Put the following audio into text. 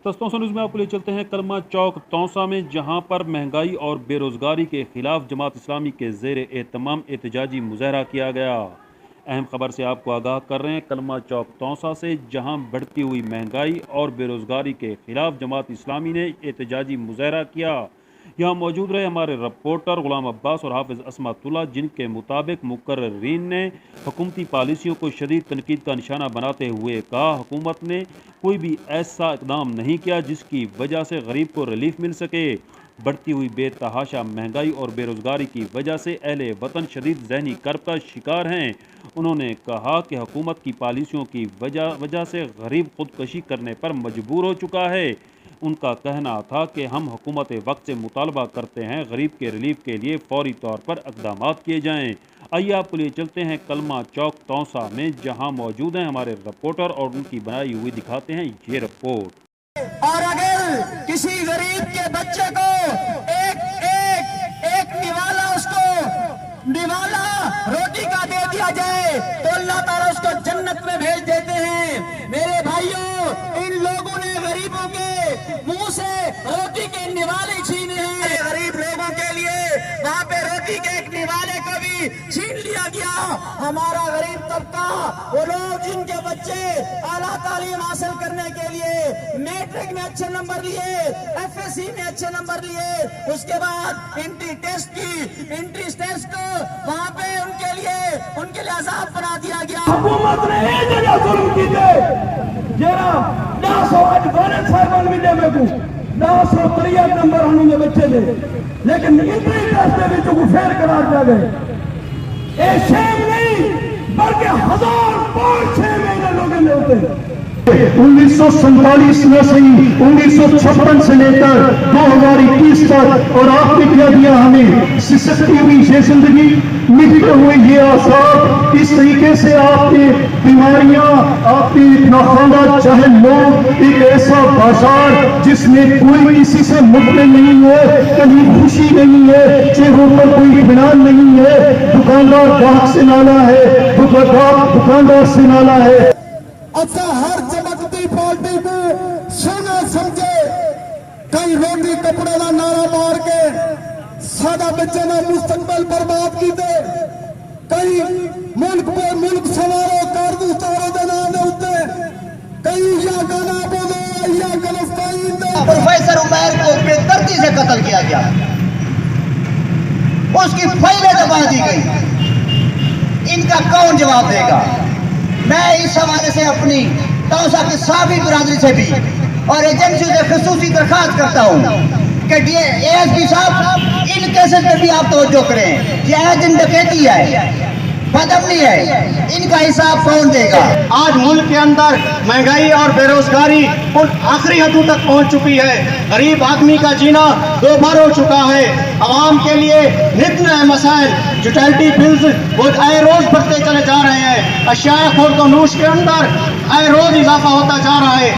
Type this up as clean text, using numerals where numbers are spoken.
सस्तों से न्यूज़ में आपको ले चलते हैं कलमा चौक तौसा में, जहां पर महंगाई और बेरोजगारी के खिलाफ जमात इस्लामी के ज़ेर एहतमाम एहतजाजी मुजाहरा किया गया। अहम खबर से आपको आगाह कर रहे हैं कलमा चौक तौसा से, जहां बढ़ती हुई महंगाई और बेरोजगारी के खिलाफ जमात इस्लामी ने एहतजाजी मुजाहरा किया। यहाँ मौजूद रहे हमारे रिपोर्टर गुलाम अब्बास और हाफिज़ अस्मातुल्लाह, जिनके मुताबिक मुकर्रीन ने हुकूमती पॉलिसियों को शदीद तनकीद का निशाना बनाते हुए कहा, हुकूमत ने कोई भी ऐसा इकदाम नहीं किया जिसकी वजह से गरीब को रिलीफ मिल सके। बढ़ती हुई बेतहाशा महंगाई और बेरोजगारी की वजह से अहले वतन शदीद ज़हनी कर्ब का शिकार हैं। उन्होंने कहा कि हुकूमत की पॉलिसियों की वजह से गरीब खुदकशी करने पर मजबूर हो चुका है। उनका कहना था कि हम हुकूमत वक्त से मुतालबा करते हैं गरीब के रिलीफ के लिए फौरी तौर पर इक़दाम किए जाएँ। आइए आपको लिए चलते हैं कलमा चौक तौसा में, जहां मौजूद हैं हमारे रिपोर्टर और उनकी बनाई हुई दिखाते हैं ये रिपोर्ट। और अगर किसी गरीब के बच्चे को एक निवाला, उसको निवाला रोटी का दे दिया जाए तो अल्लाह ताला उसको जन्नत में भेज देते हैं। मेरे भाइयों, इन लोगों ने गरीबों के मुंह से रोटी के निवाले छीने हैं। गरीब लोगों के लिए वहाँ पे रोटी के एक निवाले को भी छीन लिया गया। हमारा गरीब तबका, वो लोग जिनके बच्चे आला तालीम हासिल करने के लिए मैट्रिक में अच्छे नंबर लिए, एफएससी में अच्छे नंबर लिए, उसके बाद एंट्री टेस्ट को वहाँ पे उनके लिए आजाद बना दिया गया। हुकूमत ने ये जगह जुल्म की थे जेरा 900 आज गवर्नर साहब मिले में को 963 नंबर उन्होंने बच्चे दे, लेकिन एंट्री टेस्ट में को फेल करार दिया गए। ये शेम नहीं बल्कि 1000 महीने लोगों ने होते 1947 में से 1956 से लेकर 2021 तक, और आपने क्या दिया हमें सिसकती हुई ये जिंदगी, मिटते हुए ये आसार। इस तरीके से आपने बीमारियां, आपने नाखाना चाहे लोग, एक ऐसा बाजार जिसमें कोई किसी से मुतमिन नहीं है, कहीं खुशी नहीं है, चेहरों पर कोई इत्मीनान नहीं है, दुकानदार ग्राहक से नाला है, दुकानदार से नाला है। अच्छा, हर चमकती पार्टी को सोना समझे, कई रोटी कपड़े का नारा मार के सादा बच्चे ने मुस्तकबल बर्बाद की दे, कई मुल्क पे मुल्क सवारों कारतूस तोड़े दे नाम दे उत्ते, कई या गाना बोले या गलफताइन दे। प्रोफेसर उमैर को बेदर्दी से कत्ल किया गया, उसकी फाइलें दबा दी गई। इनका कौन जवाब देगा? मैं इस हवाले से अपनी तौसा की साबी बिरादरी से भी और एजेंसी से खसूसी दरखास्त करता हूँ कि ASP साहब, इन केसेस पे भी आप तवज्जो करें। यह दिन डकैती है, बदअमनी है, इनका हिसाब कौन देगा? आज मुल्क के अंदर महंगाई और बेरोजगारी उन आखिरी हदों तक पहुंच चुकी है। गरीब आदमी का जीना दोबार हो चुका है। आवाम के लिए नित नए मसाइल, यूटिलिटी बिल्स वो आए रोज बढ़ते चले जा रहे हैं। अशिया खुर्द और नूश के अंदर आए रोज इजाफा होता जा रहा है।